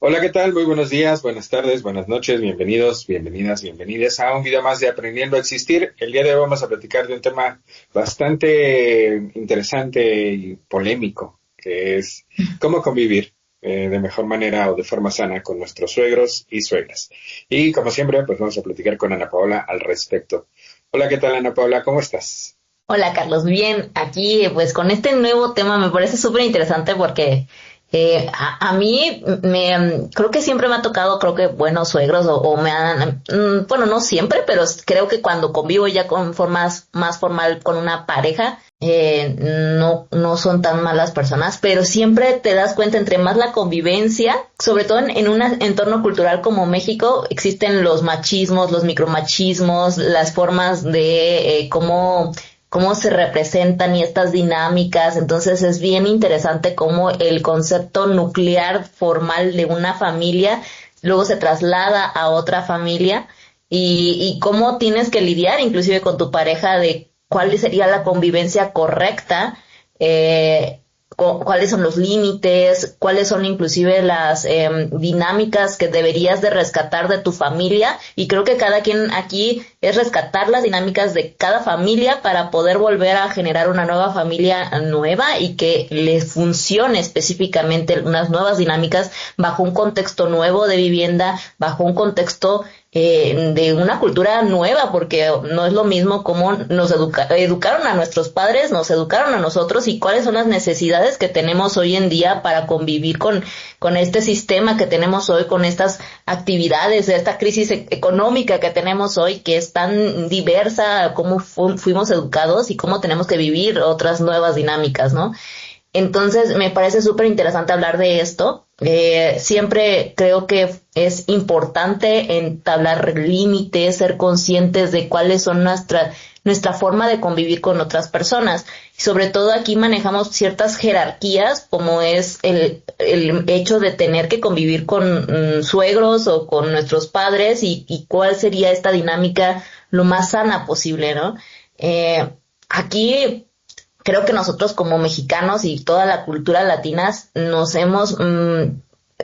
Hola, ¿qué tal? Muy buenos días, buenas tardes, buenas noches, bienvenidos, bienvenidas, bienvenides a un video más de Aprendiendo a Existir. El día de hoy vamos a platicar de un tema bastante interesante y polémico, que es cómo convivir de mejor manera o de forma sana con nuestros suegros y suegras. Y como siempre, pues vamos a platicar con Ana Paola al respecto. Hola, ¿qué tal, Ana Paola? ¿Cómo estás? Hola Carlos, bien, aquí pues con este nuevo tema me parece súper interesante porque a mí creo que siempre me ha tocado, creo que buenos suegros o me han, bueno, no siempre, pero creo que cuando convivo ya con formas más formal con una pareja, no son tan malas personas, pero siempre te das cuenta entre más la convivencia, sobre todo en un entorno cultural como México, existen los machismos, los micromachismos, las formas de cómo se representan y estas dinámicas. Entonces es bien interesante cómo el concepto nuclear formal de una familia luego se traslada a otra familia y cómo tienes que lidiar inclusive con tu pareja de cuál sería la convivencia correcta, eh, cuáles son los límites, cuáles son inclusive las dinámicas que deberías de rescatar de tu familia, y creo que cada quien aquí es rescatar las dinámicas de cada familia para poder volver a generar una nueva familia nueva y que les funcione específicamente unas nuevas dinámicas bajo un contexto nuevo de vivienda, bajo un contexto de una cultura nueva, porque no es lo mismo como nos educaron a nuestros padres, nos educaron a nosotros, y cuáles son las necesidades que tenemos hoy en día para convivir con este sistema que tenemos hoy, con estas actividades, esta crisis económica que tenemos hoy, que es tan diversa, cómo fuimos educados y cómo tenemos que vivir otras nuevas dinámicas, ¿no? Entonces, me parece súper interesante hablar de esto. Siempre creo que es importante entablar límites, ser conscientes de cuáles son nuestra forma de convivir con otras personas. Y sobre todo aquí manejamos ciertas jerarquías, como es el hecho de tener que convivir con suegros o con nuestros padres, y cuál sería esta dinámica lo más sana posible, ¿no? Aquí creo que nosotros como mexicanos y toda la cultura latina nos hemos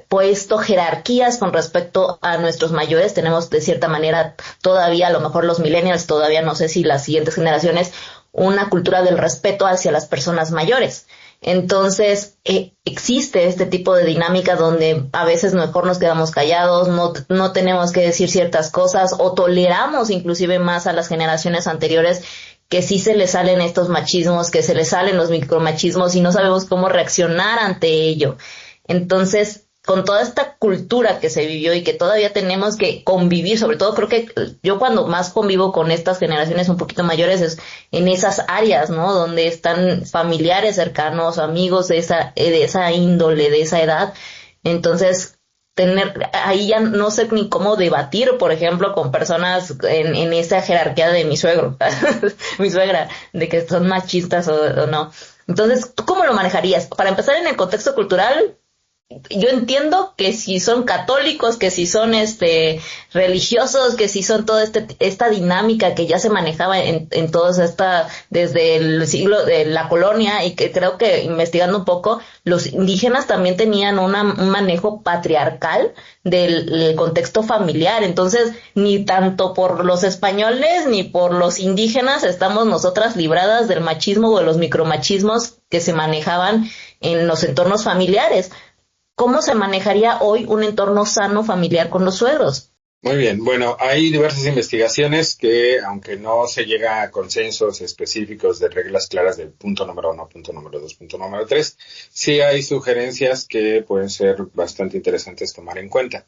puesto jerarquías con respecto a nuestros mayores. Tenemos de cierta manera todavía, a lo mejor los millennials, todavía no sé si las siguientes generaciones, una cultura del respeto hacia las personas mayores. Entonces, existe este tipo de dinámica donde a veces mejor nos quedamos callados, no tenemos que decir ciertas cosas, o toleramos inclusive más a las generaciones anteriores, que sí se les salen estos machismos, que se les salen los micromachismos y no sabemos cómo reaccionar ante ello. Entonces, con toda esta cultura que se vivió y que todavía tenemos que convivir, sobre todo creo que yo cuando más convivo con estas generaciones un poquito mayores es en esas áreas, ¿no? Donde están familiares cercanos, amigos de esa índole, de esa edad. Entonces, ahí ya no sé ni cómo debatir, por ejemplo, con personas en esa jerarquía de mi suegro, mi suegra, de que son machistas o no. Entonces, ¿tú cómo lo manejarías? Para empezar, en el contexto cultural, yo entiendo que si son católicos, que si son religiosos, que si son toda esta dinámica que ya se manejaba en toda esta, desde el siglo de la colonia, y que creo que investigando un poco, los indígenas también tenían un manejo patriarcal del contexto familiar. Entonces, ni tanto por los españoles ni por los indígenas estamos nosotras libradas del machismo o de los micromachismos que se manejaban en los entornos familiares. ¿Cómo se manejaría hoy un entorno sano familiar con los suegros? Muy bien, bueno, hay diversas investigaciones que, aunque no se llega a consensos específicos de reglas claras del punto número uno, punto número dos, punto número tres, sí hay sugerencias que pueden ser bastante interesantes tomar en cuenta.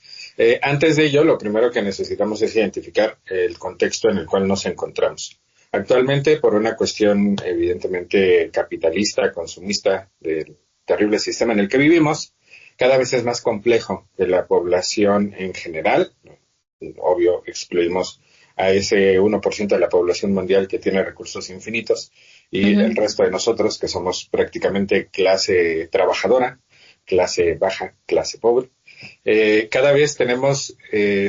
Antes de ello, lo primero que necesitamos es identificar el contexto en el cual nos encontramos. Actualmente, por una cuestión evidentemente capitalista, consumista, del terrible sistema en el que vivimos, cada vez es más complejo que la población en general, obvio, excluimos a ese 1% de la población mundial que tiene recursos infinitos, y el resto de nosotros, que somos prácticamente clase trabajadora, clase baja, clase pobre, cada vez tenemos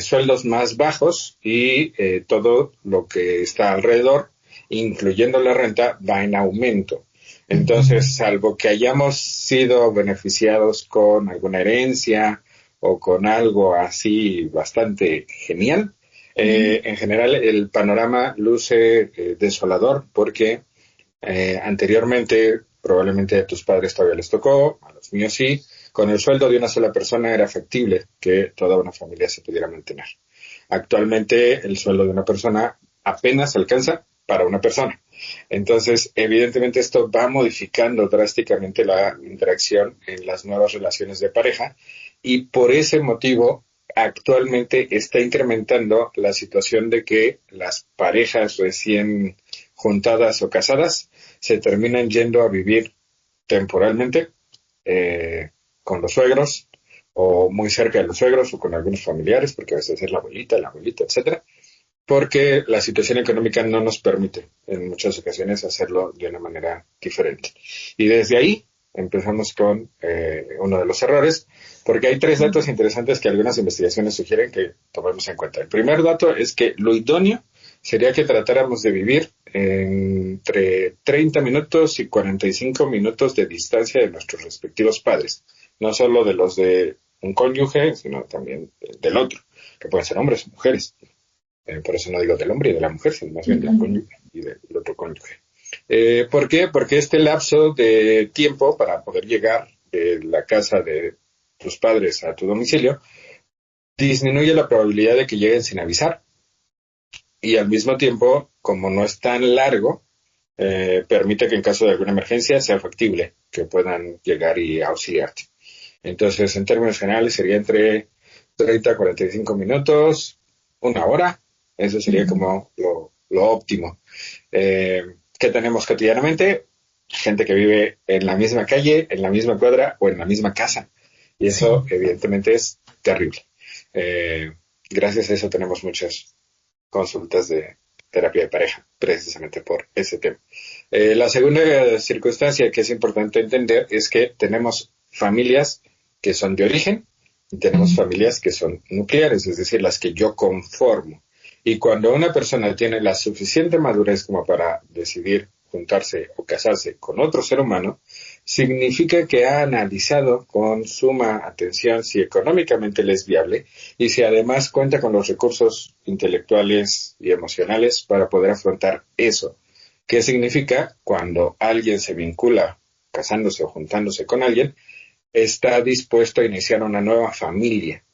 sueldos más bajos, y todo lo que está alrededor, incluyendo la renta, va en aumento. Entonces, salvo que hayamos sido beneficiados con alguna herencia o con algo así bastante genial, en general el panorama luce desolador porque anteriormente probablemente a tus padres todavía les tocó, a los míos sí, con el sueldo de una sola persona era factible que toda una familia se pudiera mantener. Actualmente el sueldo de una persona apenas alcanza para una persona. Entonces, evidentemente esto va modificando drásticamente la interacción en las nuevas relaciones de pareja y por ese motivo actualmente está incrementando la situación de que las parejas recién juntadas o casadas se terminan yendo a vivir temporalmente con los suegros o muy cerca de los suegros o con algunos familiares, porque a veces es la abuelita, etcétera, porque la situación económica no nos permite en muchas ocasiones hacerlo de una manera diferente. Y desde ahí empezamos con uno de los errores, porque hay 3 datos interesantes que algunas investigaciones sugieren que tomemos en cuenta. El primer dato es que lo idóneo sería que tratáramos de vivir entre 30 minutos y 45 minutos de distancia de nuestros respectivos padres, no solo de los de un cónyuge, sino también del otro, que pueden ser hombres o mujeres. Por eso no digo del hombre y de la mujer, sino más bien del cónyuge y del otro cónyuge. ¿Por qué? Porque este lapso de tiempo para poder llegar de la casa de tus padres a tu domicilio disminuye la probabilidad de que lleguen sin avisar. Y al mismo tiempo, como no es tan largo, permite que en caso de alguna emergencia sea factible que puedan llegar y auxiliarte. Entonces, en términos generales, sería entre 30 a 45 minutos, 1 hora. Eso sería como lo óptimo. ¿Qué tenemos cotidianamente? Gente que vive en la misma calle, en la misma cuadra o en la misma casa. Y eso, evidentemente, es terrible. Gracias a eso tenemos muchas consultas de terapia de pareja, precisamente por ese tema. La segunda circunstancia que es importante entender es que tenemos familias que son de origen y tenemos familias que son nucleares, es decir, las que yo conformo. Y cuando una persona tiene la suficiente madurez como para decidir juntarse o casarse con otro ser humano, significa que ha analizado con suma atención si económicamente le es viable y si además cuenta con los recursos intelectuales y emocionales para poder afrontar eso. ¿Qué significa? Cuando alguien se vincula casándose o juntándose con alguien, está dispuesto a iniciar una nueva familia.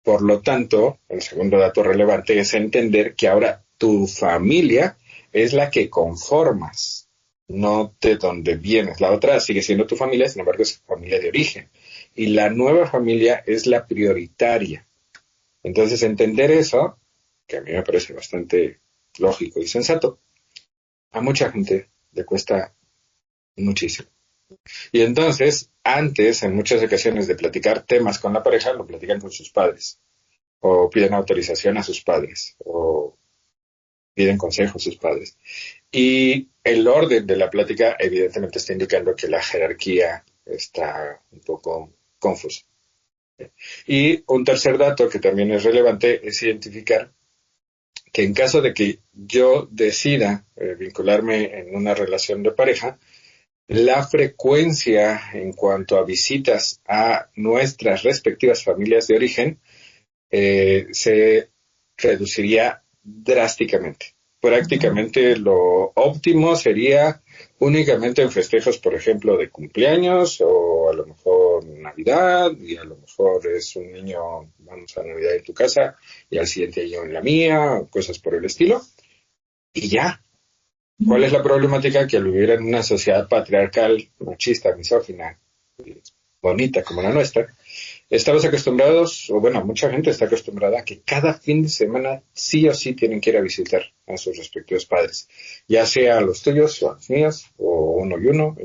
Por lo tanto, el segundo dato relevante es entender que ahora tu familia es la que conformas, no de donde vienes. La otra sigue siendo tu familia, sin embargo es familia de origen. Y la nueva familia es la prioritaria. Entonces, entender eso, que a mí me parece bastante lógico y sensato, a mucha gente le cuesta muchísimo. Y entonces, antes, en muchas ocasiones de platicar temas con la pareja, lo platican con sus padres, o piden autorización a sus padres, o piden consejo a sus padres. Y el orden de la plática evidentemente está indicando que la jerarquía está un poco confusa. Y un tercer dato que también es relevante es identificar que en caso de que yo decida vincularme en una relación de pareja, la frecuencia en cuanto a visitas a nuestras respectivas familias de origen se reduciría drásticamente. Prácticamente lo óptimo sería únicamente en festejos, por ejemplo, de cumpleaños o a lo mejor Navidad, y a lo mejor es un niño, vamos a Navidad en tu casa y al siguiente año en la mía, cosas por el estilo, y ya. ¿Cuál es la problemática? Que al vivir en una sociedad patriarcal, machista, misógina, bonita como la nuestra, estamos acostumbrados, o bueno, mucha gente está acostumbrada a que cada fin de semana sí o sí tienen que ir a visitar a sus respectivos padres, ya sea a los tuyos o a los míos, o uno y uno.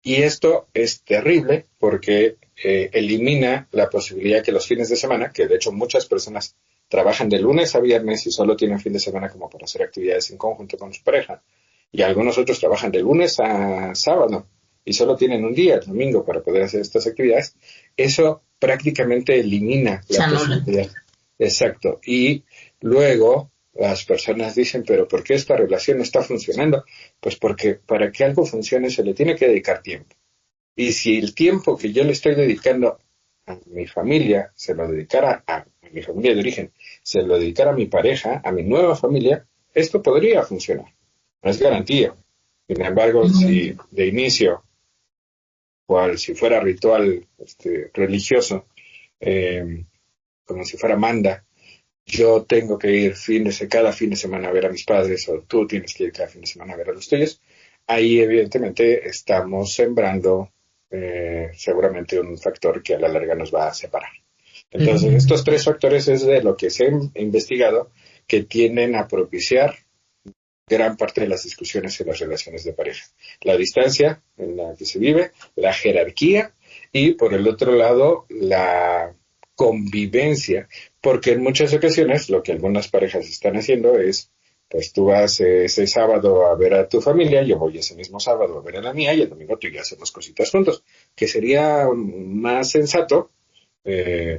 Y esto es terrible porque elimina la posibilidad que los fines de semana, que de hecho muchas personas trabajan de lunes a viernes y solo tienen fin de semana como para hacer actividades en conjunto con su pareja, y algunos otros trabajan de lunes a sábado y solo tienen un día, el domingo, para poder hacer estas actividades. Eso prácticamente elimina la posibilidad. Exacto. Y luego las personas dicen, pero ¿por qué esta relación no está funcionando? Pues porque para que algo funcione se le tiene que dedicar tiempo. Y si el tiempo que yo le estoy dedicando a mi familia, se lo dedicara a mi familia de origen, se lo dedicara a mi pareja, a mi nueva familia, esto podría funcionar. No es garantía. Sin embargo, si de inicio, cual si fuera ritual religioso, como si fuera manda, yo tengo que ir cada fin de semana a ver a mis padres, o tú tienes que ir cada fin de semana a ver a los tuyos, ahí evidentemente estamos sembrando seguramente un factor que a la larga nos va a separar. Entonces, estos tres factores es de lo que se ha investigado que tienden a propiciar gran parte de las discusiones en las relaciones de pareja. La distancia en la que se vive, la jerarquía y, por el otro lado, la convivencia, porque en muchas ocasiones lo que algunas parejas están haciendo es, pues tú vas ese sábado a ver a tu familia, yo voy ese mismo sábado a ver a la mía y el domingo tú y yo hacemos cositas juntos, que sería más sensato,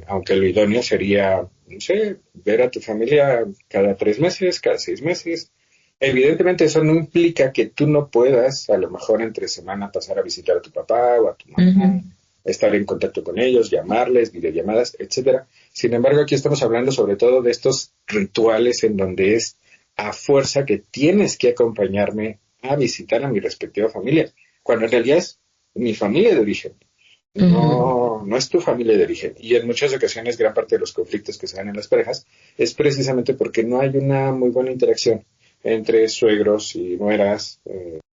aunque lo idóneo sería, no sé, ver a tu familia cada 3 meses, cada 6 meses. Evidentemente eso no implica que tú no puedas, a lo mejor entre semana, pasar a visitar a tu papá o a tu mamá, estar en contacto con ellos, llamarles, videollamadas, etcétera. Sin embargo, aquí estamos hablando sobre todo de estos rituales en donde es a fuerza que tienes que acompañarme a visitar a mi respectiva familia, cuando en realidad es mi familia de origen. No es tu familia de origen. Y en muchas ocasiones gran parte de los conflictos que se dan en las parejas es precisamente porque no hay una muy buena interacción entre suegros y nueras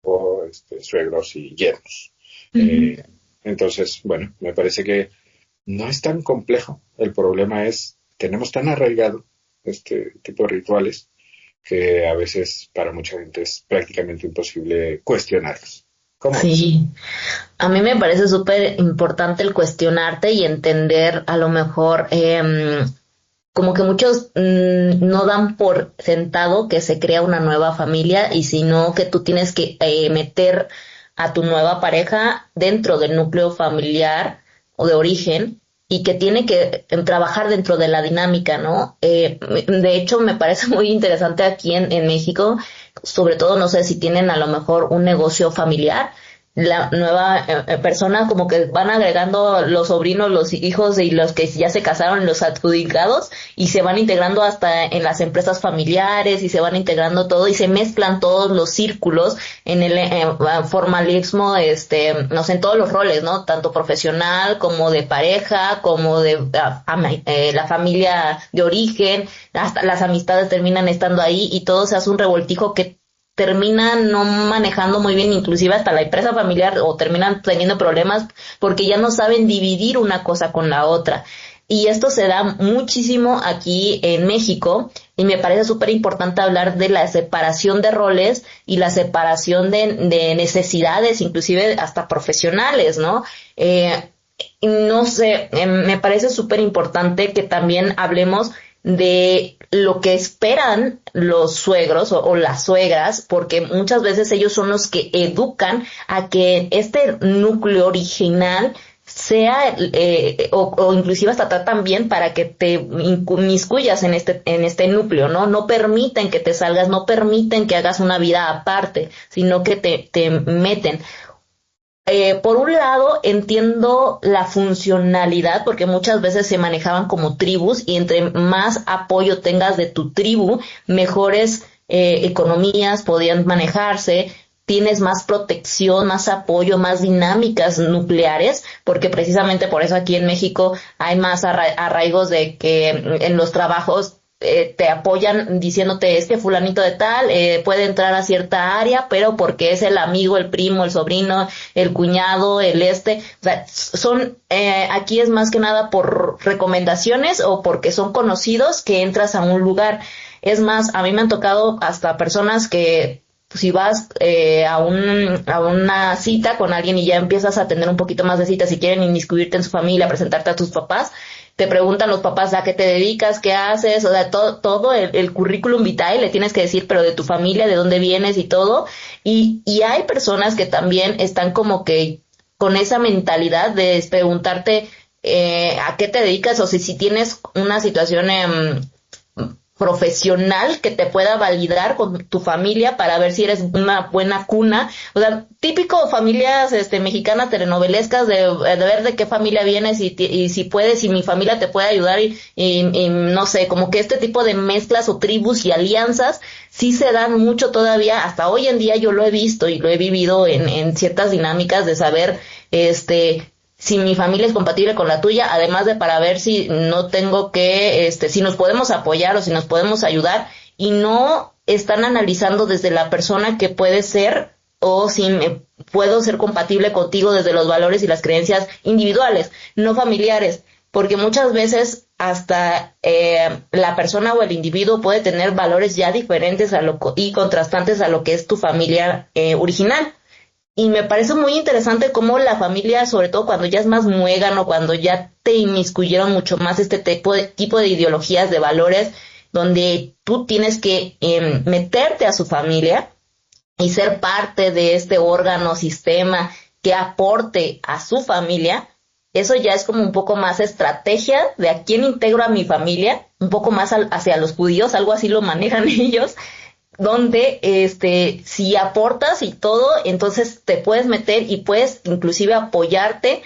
o suegros y yernos. Entonces, bueno, me parece que no es tan complejo. El problema es, tenemos tan arraigado este tipo de rituales que a veces para mucha gente es prácticamente imposible cuestionarlos. ¿Cómo Sí, a mí me parece súper importante el cuestionarte y entender a lo mejor como que muchos no dan por sentado que se crea una nueva familia y sino que tú tienes que meter a tu nueva pareja dentro del núcleo familiar o de origen y que tiene que trabajar dentro de la dinámica, ¿no? De hecho, me parece muy interesante aquí en México, sobre todo, no sé si tienen a lo mejor un negocio familiar, la nueva persona como que van agregando los sobrinos, los hijos y los que ya se casaron, los adjudicados y se van integrando hasta en las empresas familiares y se van integrando todo y se mezclan todos los círculos en el formalismo, no sé, en todos los roles, ¿no? Tanto profesional como de pareja, como de la familia de origen, hasta las amistades terminan estando ahí y todo se hace un revoltijo que terminan no manejando muy bien, inclusive hasta la empresa familiar, o terminan teniendo problemas porque ya no saben dividir una cosa con la otra. Y esto se da muchísimo aquí en México y me parece súper importante hablar de la separación de roles y la separación de necesidades, inclusive hasta profesionales, ¿no? No sé, me parece súper importante que también hablemos de lo que esperan los suegros o las suegras, porque muchas veces ellos son los que educan a que este núcleo original sea o inclusive hasta tratan bien para que te inmiscuyas en este núcleo, ¿no? No permiten que te salgas, no permiten que hagas una vida aparte, sino que te meten. Por un lado, entiendo la funcionalidad, porque muchas veces se manejaban como tribus y entre más apoyo tengas de tu tribu, mejores economías podían manejarse, tienes más protección, más apoyo, más dinámicas nucleares, porque precisamente por eso aquí en México hay más arraigos de que en los trabajos te apoyan diciéndote fulanito de tal puede entrar a cierta área, pero porque es el amigo, el primo, el sobrino, el cuñado, o sea, son aquí es más que nada por recomendaciones o porque son conocidos que entras a un lugar. Es más, a mí me han tocado hasta personas que si vas a una cita con alguien y ya empiezas a tener un poquito más de citas, si quieren inmiscuirte en su familia, presentarte a tus papás, te preguntan los papás a qué te dedicas, qué haces, o sea, todo el currículum vitae le tienes que decir, pero de tu familia, de dónde vienes y todo. Y hay personas que también están como que con esa mentalidad de preguntarte a qué te dedicas o si tienes una situación profesional que te pueda validar con tu familia para ver si eres una buena cuna. O sea, típico familias mexicanas telenovelescas de ver de qué familia vienes y si puedes, si mi familia te puede ayudar y no sé, como que este tipo de mezclas o tribus y alianzas sí se dan mucho todavía. Hasta hoy en día yo lo he visto y lo he vivido en ciertas dinámicas de saber si mi familia es compatible con la tuya, además de para ver si no tengo que, si nos podemos apoyar o si nos podemos ayudar, y no están analizando desde la persona que puede ser o si puedo ser compatible contigo desde los valores y las creencias individuales, no familiares, porque muchas veces hasta la persona o el individuo puede tener valores ya diferentes y contrastantes a lo que es tu familia original. Y me parece muy interesante cómo la familia, sobre todo cuando ya es más muégano, cuando ya te inmiscuyeron mucho más este tipo de ideologías, de valores, donde tú tienes que meterte a su familia y ser parte de este órgano, sistema que aporte a su familia. Eso ya es como un poco más estrategia de a quién integro a mi familia, un poco más hacia los judíos, algo así lo manejan ellos, donde si aportas y todo, entonces te puedes meter y puedes inclusive apoyarte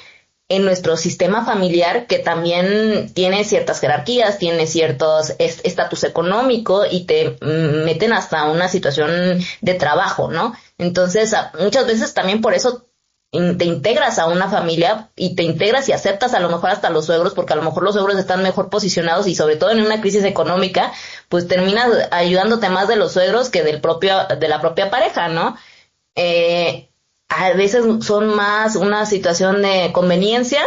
en nuestro sistema familiar, que también tiene ciertas jerarquías, tiene ciertos estatus económico y te meten hasta una situación de trabajo, ¿no? Entonces, muchas veces también por eso te integras a una familia y te integras y aceptas a lo mejor hasta los suegros, porque a lo mejor los suegros están mejor posicionados y sobre todo en una crisis económica, pues terminas ayudándote más de los suegros que de la propia pareja, ¿no? A veces son más una situación de conveniencia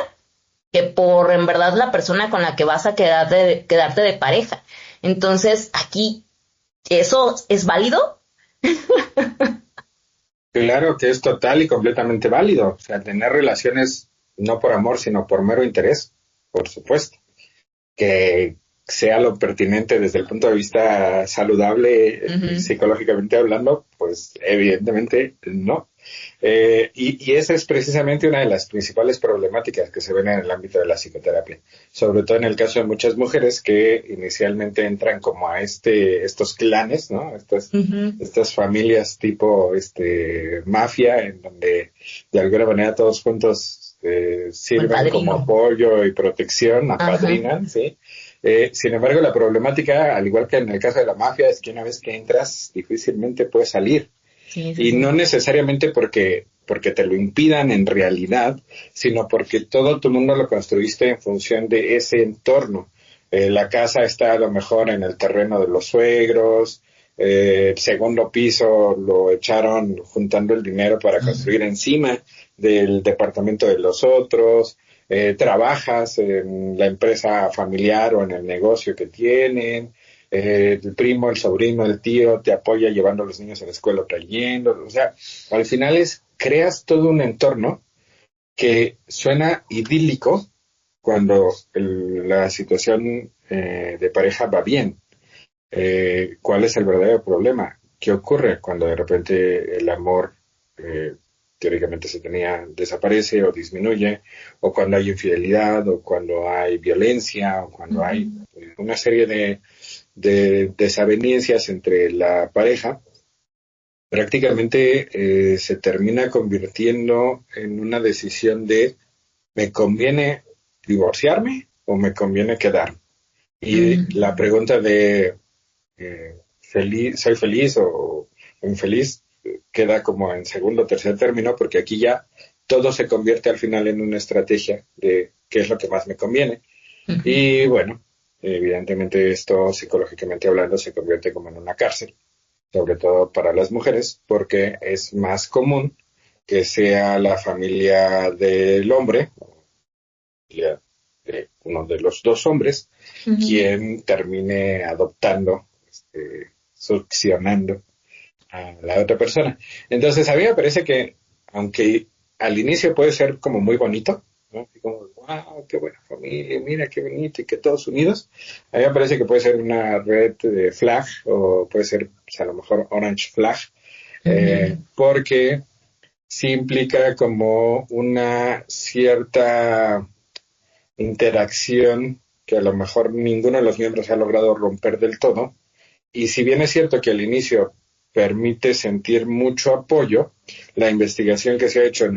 que por en verdad la persona con la que vas a quedarte de pareja. Entonces, aquí, ¿eso es válido? Claro que es total y completamente válido. O sea, tener relaciones no por amor, sino por mero interés, por supuesto. Que sea lo pertinente desde el punto de vista saludable, psicológicamente hablando, pues evidentemente no. Y esa es precisamente una de las principales problemáticas que se ven en el ámbito de la psicoterapia, sobre todo en el caso de muchas mujeres que inicialmente entran como a estos clanes, ¿no? Estas familias tipo mafia, en donde de alguna manera todos juntos sirven como apoyo y protección, apadrinan, ¿sí? Sin embargo, la problemática, al igual que en el caso de la mafia, es que una vez que entras, difícilmente puedes salir. Y no necesariamente porque te lo impidan en realidad, sino porque todo tu mundo lo construiste en función de ese entorno. La casa está a lo mejor en el terreno de los suegros, el segundo piso lo echaron juntando el dinero para construir encima del departamento de los otros, trabajas en la empresa familiar o en el negocio que tienen, el primo, el sobrino, el tío te apoya llevando a los niños a la escuela, trayendo, o sea, al final creas todo un entorno que suena idílico cuando la situación de pareja va bien. ¿Cuál es el verdadero problema? ¿Qué ocurre cuando de repente el amor teóricamente desaparece o disminuye, o cuando hay infidelidad, o cuando hay violencia, o cuando hay una serie de desavenencias entre la pareja? Prácticamente se termina convirtiendo en una decisión de ¿me conviene divorciarme o me conviene quedarme? Y la pregunta de ¿soy feliz o infeliz? Queda como en segundo o tercer término, porque aquí ya todo se convierte al final en una estrategia de qué es lo que más me conviene. Y bueno, evidentemente esto, psicológicamente hablando, se convierte como en una cárcel, sobre todo para las mujeres, porque es más común que sea la familia del hombre, familia de uno de los dos hombres, quien termine adoptando, succionando a la otra persona. Entonces, a mí me parece que, aunque al inicio puede ser como muy bonito, ¿no? Y como, wow, qué buena familia, mira qué bonito, y que todos unidos, a mí me parece que puede ser una red de flag, o puede ser, pues, a lo mejor orange flag, porque sí implica como una cierta interacción que a lo mejor ninguno de los miembros ha logrado romper del todo. Y si bien es cierto que al inicio permite sentir mucho apoyo, la investigación que se ha hecho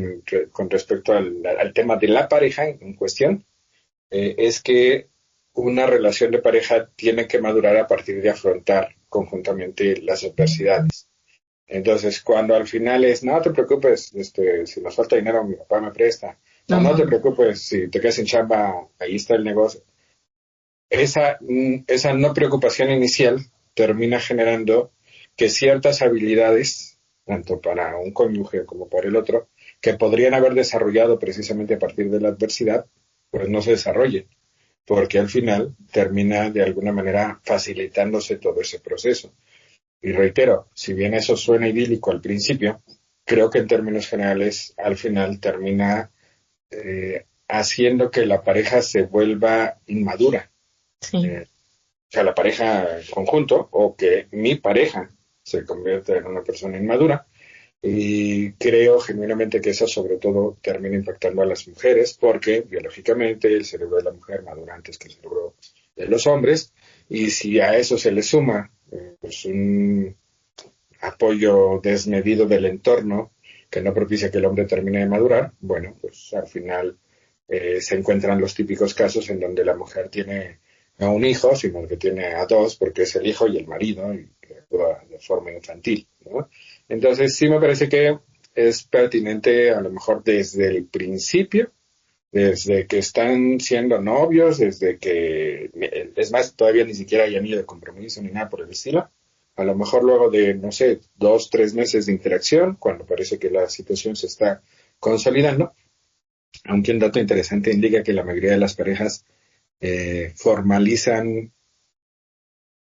con respecto al tema de la pareja en cuestión, es que una relación de pareja tiene que madurar a partir de afrontar conjuntamente las adversidades. Entonces, cuando al final es, no te preocupes, si nos falta dinero, mi papá me presta, o no te preocupes, si te quedas sin chamba, ahí está el negocio. Esa no preocupación inicial termina generando que ciertas habilidades, tanto para un cónyuge como para el otro, que podrían haber desarrollado precisamente a partir de la adversidad, pues no se desarrollen, porque al final termina de alguna manera facilitándose todo ese proceso. Y reitero, si bien eso suena idílico al principio, creo que en términos generales al final termina haciendo que la pareja se vuelva inmadura. Sí. O sea, la pareja conjunto o que mi pareja se convierta en una persona inmadura. Y creo genuinamente que eso sobre todo termina impactando a las mujeres porque biológicamente el cerebro de la mujer madura antes que el cerebro de los hombres y si a eso se le suma pues un apoyo desmedido del entorno que no propicia que el hombre termine de madurar, bueno, pues al final se encuentran los típicos casos en donde la mujer tiene no un hijo, sino que tiene a dos porque es el hijo y el marido y que actúa de forma infantil, ¿no? Entonces sí me parece que es pertinente a lo mejor desde el principio, desde que están siendo novios, desde que, es más, todavía ni siquiera hay anillo de compromiso ni nada por el estilo, a lo mejor luego de, no sé, 2, 3 meses de interacción, cuando parece que la situación se está consolidando, aunque un dato interesante indica que la mayoría de las parejas formalizan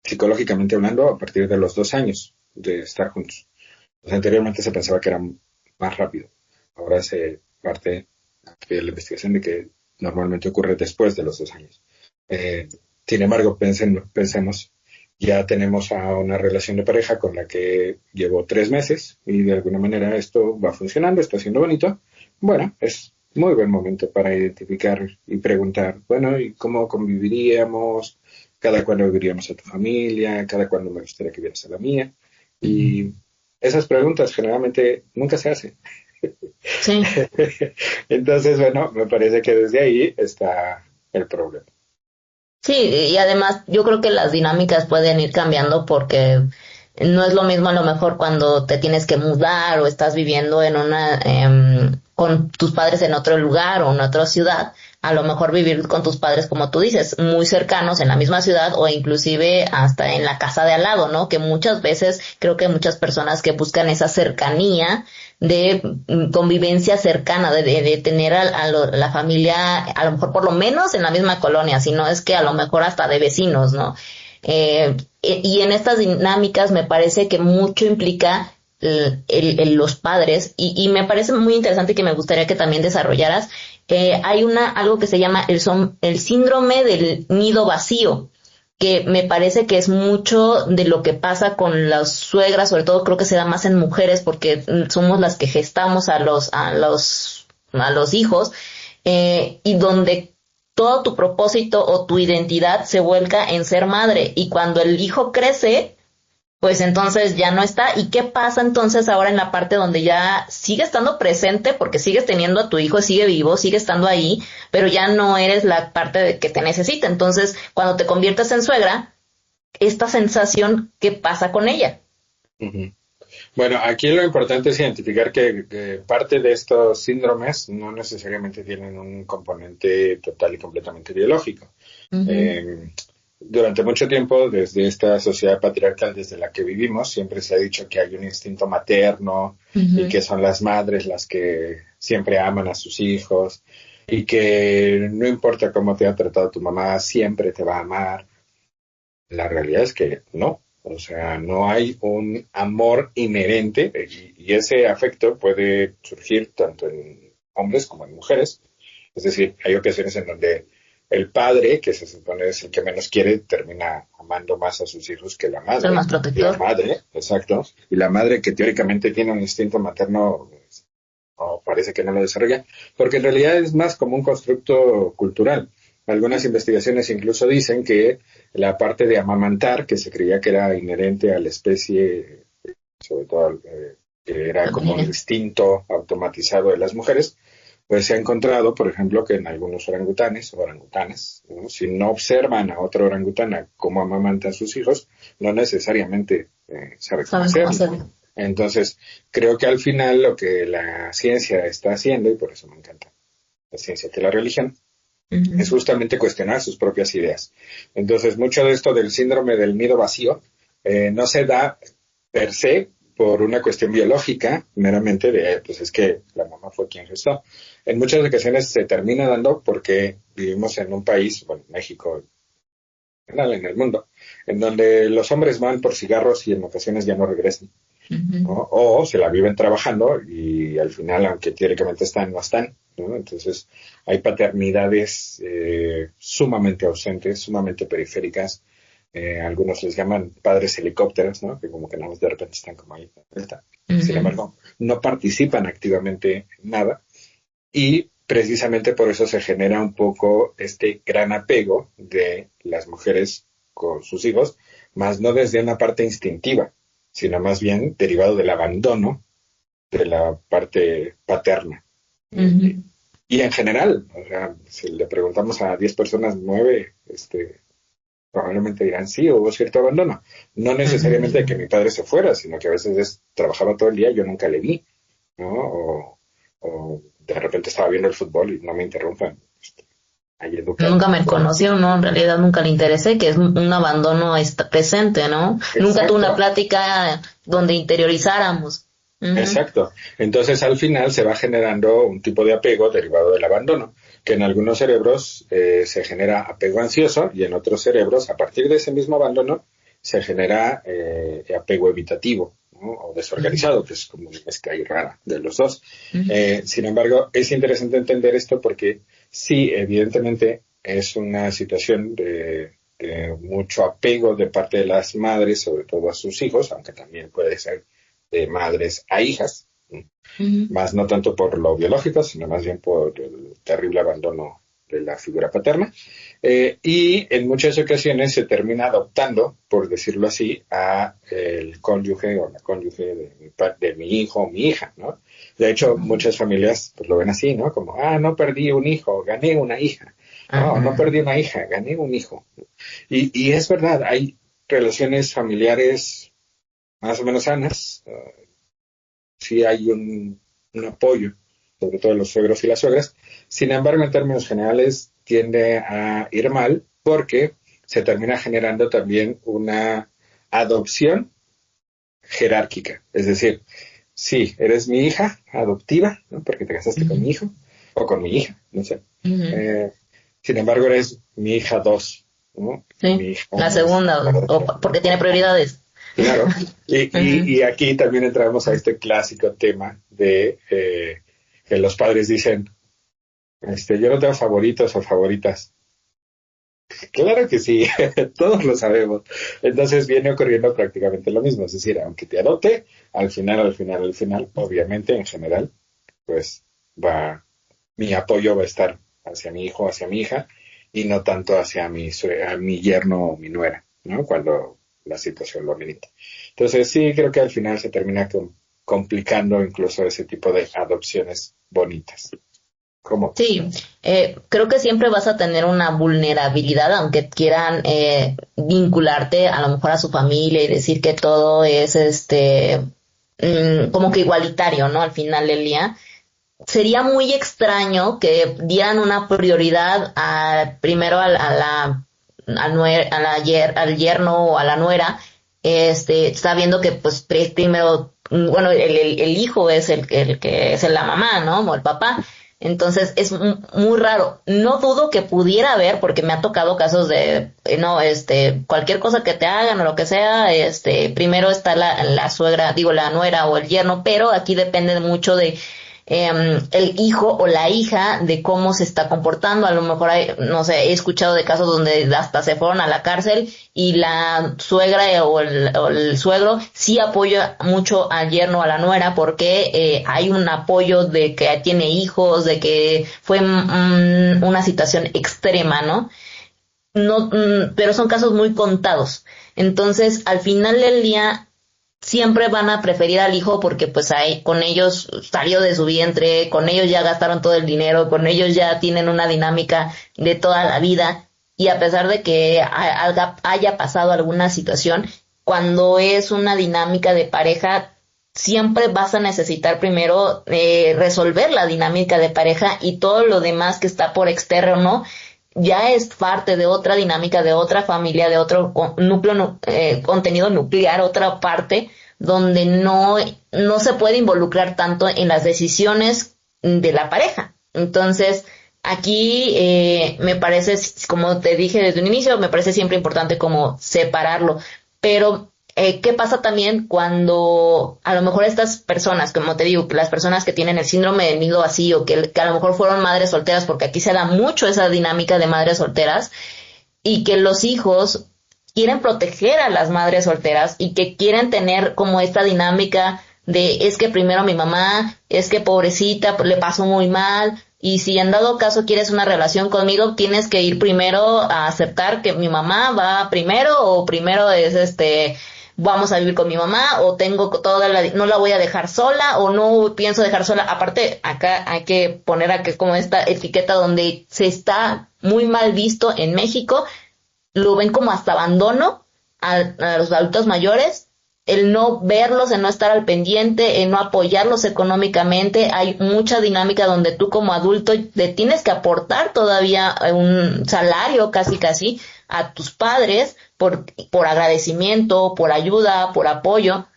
psicológicamente hablando a partir de los 2 años de estar juntos. Pues anteriormente se pensaba que era más rápido. Ahora se parte de la investigación de que normalmente ocurre después de los 2 años. Sin embargo, pensemos, ya tenemos a una relación de pareja con la que llevo 3 meses y de alguna manera esto va funcionando, está siendo bonito. Bueno, es muy buen momento para identificar y preguntar, bueno, ¿y cómo conviviríamos? ¿Cada cuándo viviríamos a tu familia? ¿Cada cuándo me gustaría que vieras a la mía? Y esas preguntas generalmente nunca se hacen. Sí. Entonces, bueno, me parece que desde ahí está el problema. Sí, y además yo creo que las dinámicas pueden ir cambiando porque no es lo mismo a lo mejor cuando te tienes que mudar o estás viviendo en con tus padres en otro lugar o en otra ciudad, a lo mejor vivir con tus padres, como tú dices, muy cercanos en la misma ciudad o inclusive hasta en la casa de al lado, ¿no? Que muchas veces creo que muchas personas que buscan esa cercanía de convivencia cercana, de tener la familia, a lo mejor por lo menos en la misma colonia, si no es que a lo mejor hasta de vecinos, ¿no? Y en estas dinámicas me parece que mucho implica los padres y me parece muy interesante que me gustaría que también desarrollaras. Hay algo que se llama el síndrome del nido vacío, que me parece que es mucho de lo que pasa con las suegras, sobre todo creo que se da más en mujeres porque somos las que gestamos a los hijos, y donde todo tu propósito o tu identidad se vuelca en ser madre y cuando el hijo crece, pues entonces ya no está. ¿Y qué pasa entonces ahora en la parte donde ya sigue estando presente porque sigues teniendo a tu hijo, sigue vivo, sigue estando ahí, pero ya no eres la parte de que te necesita? Entonces, cuando te conviertes en suegra, esta sensación, ¿qué pasa con ella? Uh-huh. Bueno, aquí lo importante es identificar que parte de estos síndromes no necesariamente tienen un componente total y completamente biológico. Uh-huh. Durante mucho tiempo, desde esta sociedad patriarcal desde la que vivimos, siempre se ha dicho que hay un instinto materno Uh-huh. y que son las madres las que siempre aman a sus hijos y que no importa cómo te ha tratado tu mamá, siempre te va a amar. La realidad es que no. O sea, no hay un amor inherente y ese afecto puede surgir tanto en hombres como en mujeres. Es decir, hay ocasiones en donde el padre, que se supone es el que menos quiere, termina amando más a sus hijos que la Ser madre. más Y protector. la madre, exacto. Y la madre que teóricamente tiene un instinto materno, no, parece que no lo desarrolla, porque en realidad es más como un constructo cultural. Algunas investigaciones incluso dicen que la parte de amamantar, que se creía que era inherente a la especie, sobre todo que era como instinto automatizado de las mujeres, pues se ha encontrado, por ejemplo, que en algunos orangutanes o orangutanas, ¿no? Si no observan a otra orangutana cómo amamanta a sus hijos, no necesariamente sabe cómo hacerlo. Entonces, creo que al final lo que la ciencia está haciendo, y por eso me encanta la ciencia que la religión, es justamente cuestionar sus propias ideas. Entonces, mucho de esto del síndrome del nido vacío no se da per se por una cuestión biológica, meramente de, pues es que la mamá fue quien gestó. En muchas ocasiones se termina dando porque vivimos en un país, bueno, México, en el mundo, en donde los hombres van por cigarros y en ocasiones ya no regresan, ¿no? O se la viven trabajando y al final, aunque teóricamente están, no están, ¿no? Entonces hay paternidades sumamente ausentes, sumamente periféricas. Algunos les llaman padres helicópteros, ¿no? Que como que nada más de repente están como ahí. Sin embargo, no participan activamente en nada y precisamente por eso se genera un poco este gran apego de las mujeres con sus hijos, más no desde una parte instintiva, sino más bien derivado del abandono de la parte paterna. Y en general, o sea, si le preguntamos a 10 personas, 9, probablemente dirán sí, hubo cierto abandono. No necesariamente que mi padre se fuera, sino que a veces trabajaba todo el día y yo nunca le vi, ¿no? O de repente estaba viendo el fútbol y no me interrumpan. Nunca me conoció, ¿no? En realidad nunca le interesé, que es un abandono presente, ¿no? Exacto. Nunca tuve una plática donde interiorizáramos. Exacto. Entonces al final se va generando un tipo de apego derivado del abandono, que en algunos cerebros se genera apego ansioso y en otros cerebros, a partir de ese mismo abandono, se genera apego evitativo, ¿no? O desorganizado, que es como una mezcla ahí rara de los dos. Sin embargo, es interesante entender esto porque sí, evidentemente es una situación de mucho apego de parte de las madres, sobre todo a sus hijos, aunque también puede ser de madres a hijas, más no tanto por lo biológico, sino más bien por el terrible abandono de la figura paterna, y en muchas ocasiones se termina adoptando, por decirlo así, a el cónyuge o la cónyuge de mi hijo o mi hija, ¿no? De hecho, muchas familias pues lo ven así, ¿no? Como, no perdí un hijo, gané una hija. No perdí una hija, gané un hijo. Y es verdad, hay relaciones familiares más o menos sanas, sí hay un apoyo, sobre todo de los suegros y las suegras. Sin embargo, en términos generales, tiende a ir mal porque se termina generando también una adopción jerárquica. Es decir, sí, eres mi hija adoptiva, ¿no? Porque te casaste con mi hijo o con mi hija, no sé. Sin embargo, eres mi hija 2, ¿no? Sí, mi hija la segunda, o porque tiene prioridades. Claro, y aquí también entramos a este clásico tema de que los padres dicen, yo no tengo favoritos o favoritas. Claro que sí, todos lo sabemos. Entonces viene ocurriendo prácticamente lo mismo, es decir, aunque te adopte, al final, obviamente, en general, pues mi apoyo va a estar hacia mi hijo, hacia mi hija, y no tanto hacia a mi yerno o mi nuera, ¿no? Cuando la situación lo amerita. Entonces sí, creo que al final se termina complicando incluso ese tipo de adopciones bonitas. ¿Cómo? Sí, creo que siempre vas a tener una vulnerabilidad, aunque quieran vincularte a lo mejor a su familia y decir que todo es como que igualitario, ¿no? Al final del día. Sería muy extraño que dieran una prioridad primero al yerno o a la nuera, sabiendo que pues primero, bueno, el hijo es el que es la mamá, ¿no? O el papá. Entonces es muy raro. No dudo que pudiera haber, porque me ha tocado casos de, cualquier cosa que te hagan o lo que sea, primero está la suegra, digo, la nuera o el yerno, pero aquí depende mucho de el hijo o la hija de cómo se está comportando. A lo mejor no sé, he escuchado de casos donde hasta se fueron a la cárcel y la suegra o el suegro sí apoya mucho al yerno o a la nuera porque hay un apoyo de que tiene hijos, de que fue una situación extrema, ¿no? No, pero son casos muy contados. Entonces, al final del día, siempre van a preferir al hijo porque pues ahí con ellos salió de su vientre, con ellos ya gastaron todo el dinero, con ellos ya tienen una dinámica de toda la vida, y a pesar de que haya pasado alguna situación, cuando es una dinámica de pareja, siempre vas a necesitar primero resolver la dinámica de pareja, y todo lo demás que está por externo ya es parte de otra dinámica, de otra familia, de otro núcleo, contenido nuclear, otra parte donde no se puede involucrar tanto en las decisiones de la pareja. Entonces, aquí me parece, como te dije desde un inicio, me parece siempre importante como separarlo. Pero ¿qué pasa también cuando a lo mejor estas personas, como te digo, las personas que tienen el síndrome del nido vacío, que a lo mejor fueron madres solteras, porque aquí se da mucho esa dinámica de madres solteras, y que los hijos quieren proteger a las madres solteras y que quieren tener como esta dinámica de es que primero mi mamá, es que pobrecita, le pasó muy mal, y si en dado caso quieres una relación conmigo, tienes que ir primero a aceptar que mi mamá va primero, o primero es vamos a vivir con mi mamá, o tengo no la voy a dejar sola, o no pienso dejar sola. Aparte, acá hay que poner aquí como esta etiqueta donde se está muy mal visto en México, lo ven como hasta abandono a los adultos mayores, el no verlos, el no estar al pendiente, el no apoyarlos económicamente. Hay mucha dinámica donde tú como adulto le tienes que aportar todavía un salario casi a tus padres por agradecimiento, por ayuda, por apoyo,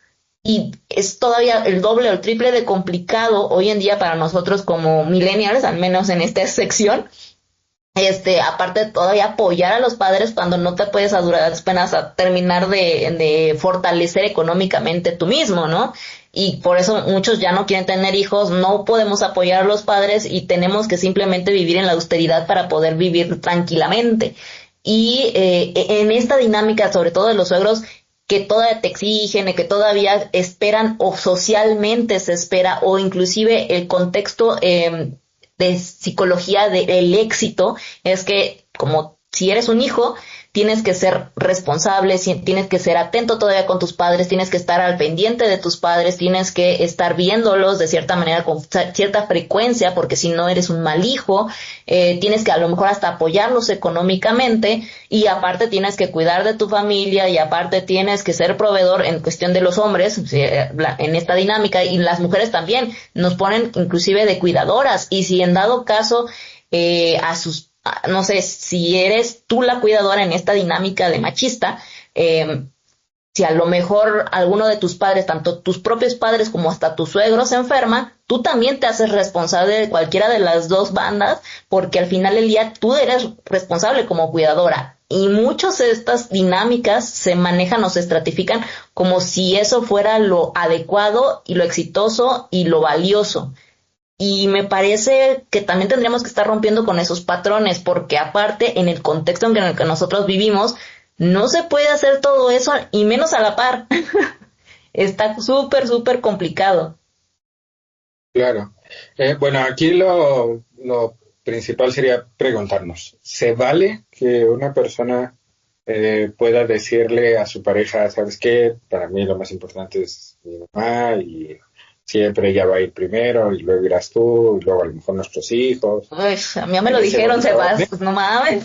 y es todavía el doble o el triple de complicado hoy en día para nosotros como millennials, al menos en esta sección. Aparte de todavía apoyar a los padres cuando no te puedes a duras penas a terminar de fortalecer económicamente tú mismo, ¿no? Y por eso muchos ya no quieren tener hijos, no podemos apoyar a los padres y tenemos que simplemente vivir en la austeridad para poder vivir tranquilamente. Y en esta dinámica, sobre todo de los suegros, que todavía te exigen, que todavía esperan, o socialmente se espera, o inclusive el contexto de psicología del éxito, es que como si eres un hijo, tienes que ser responsable, tienes que ser atento todavía con tus padres, tienes que estar al pendiente de tus padres, tienes que estar viéndolos de cierta manera, con cierta frecuencia, porque si no eres un mal hijo. Tienes que a lo mejor hasta apoyarlos económicamente, y aparte tienes que cuidar de tu familia, y aparte tienes que ser proveedor en cuestión de los hombres, en esta dinámica, y las mujeres también nos ponen inclusive de cuidadoras, y si en dado caso no sé, si eres tú la cuidadora en esta dinámica de machista, si a lo mejor alguno de tus padres, tanto tus propios padres como hasta tu suegro se enferma, tú también te haces responsable de cualquiera de las dos bandas, porque al final del día tú eres responsable como cuidadora. Y muchas de estas dinámicas se manejan o se estratifican como si eso fuera lo adecuado y lo exitoso y lo valioso. Y me parece que también tendríamos que estar rompiendo con esos patrones, porque aparte, en el contexto en el que nosotros vivimos, no se puede hacer todo eso, y menos a la par. Está súper complicado. Claro. Bueno, aquí lo principal sería preguntarnos, ¿se vale que una persona pueda decirle a su pareja, ¿sabes qué? Para mí lo más importante es mi mamá, y siempre ella va a ir primero, y luego irás tú, y luego a lo mejor nuestros hijos? Uy, a mí me lo dijeron, Sebas, pues no mames.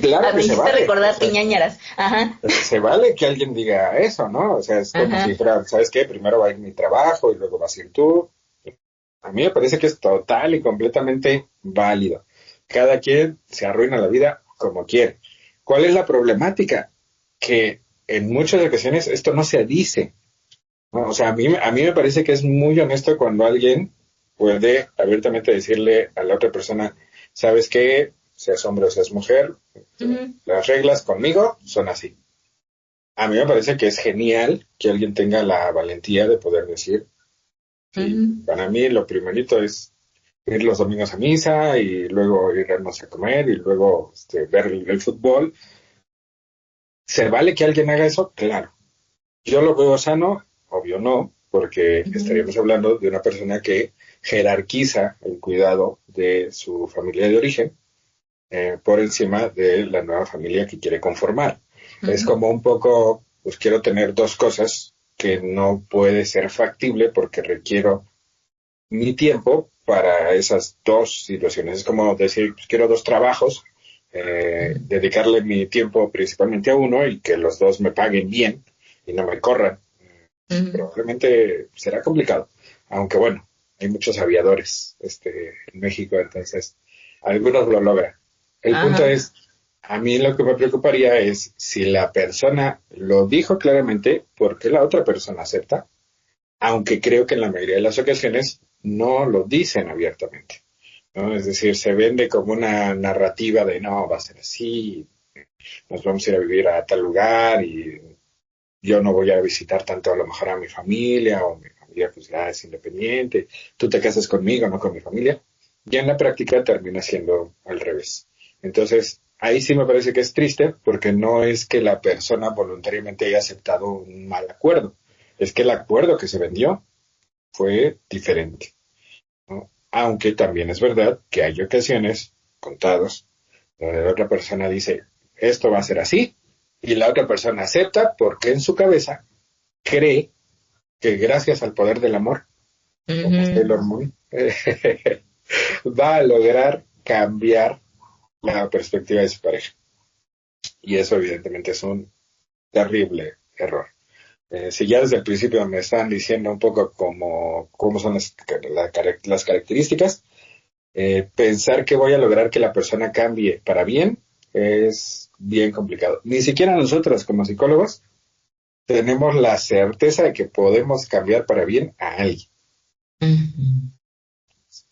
Claro que se vale. Recordar, o sea, ñañaras. Ajá. Se vale que alguien diga eso, ¿no? O sea, es como si fuera, ¿sabes qué? Primero va a ir mi trabajo y luego vas a ir tú. A mí me parece que es total y completamente válido. Cada quien se arruina la vida como quiere. ¿Cuál es la problemática? Que en muchas ocasiones esto no se dice, ¿no? O sea, a mí me parece que es muy honesto cuando alguien puede abiertamente decirle a la otra persona, ¿sabes qué? Seas hombre o seas mujer, las reglas conmigo son así. A mí me parece que es genial que alguien tenga la valentía de poder decir, Y Ujú. para mí lo primerito es ir los domingos a misa y luego irnos a comer y luego ver el fútbol. ¿Se vale que alguien haga eso? Claro. Yo lo veo sano, obvio no, porque Ujú. estaríamos hablando de una persona que jerarquiza el cuidado de su familia de origen por encima de la nueva familia que quiere conformar. Es Ujú. como un poco, pues quiero tener dos cosas que no puede ser factible porque requiero mi tiempo para esas dos situaciones. Es como decir, pues quiero dos trabajos, dedicarle mi tiempo principalmente a uno y que los dos me paguen bien y no me corran. Ujú. Probablemente será complicado, aunque bueno, hay muchos aviadores en México, entonces algunos lo logran. El punto Ajá. es, a mí lo que me preocuparía es si la persona lo dijo claramente, ¿por qué la otra persona acepta? Aunque creo que en la mayoría de las ocasiones no lo dicen abiertamente, ¿no? Es decir, se vende como una narrativa de no, va a ser así, nos vamos a ir a vivir a tal lugar y yo no voy a visitar tanto a lo mejor a mi familia o mi familia pues ya es independiente, tú te casas conmigo, no con mi familia. Y en la práctica termina siendo al revés. Entonces, ahí sí me parece que es triste porque no es que la persona voluntariamente haya aceptado un mal acuerdo, es que el acuerdo que se vendió fue diferente, ¿no? Aunque también es verdad que hay ocasiones, contados, donde la otra persona dice, esto va a ser así, y la otra persona acepta porque en su cabeza cree que gracias al poder del amor, como Ujú. Sailor Moon, va a lograr cambiar la perspectiva de su pareja. Y eso evidentemente es un terrible error. Si ya desde el principio me están diciendo un poco cómo son las características, pensar que voy a lograr que la persona cambie para bien es bien complicado. Ni siquiera nosotros como psicólogos tenemos la certeza de que podemos cambiar para bien a alguien. Ujú.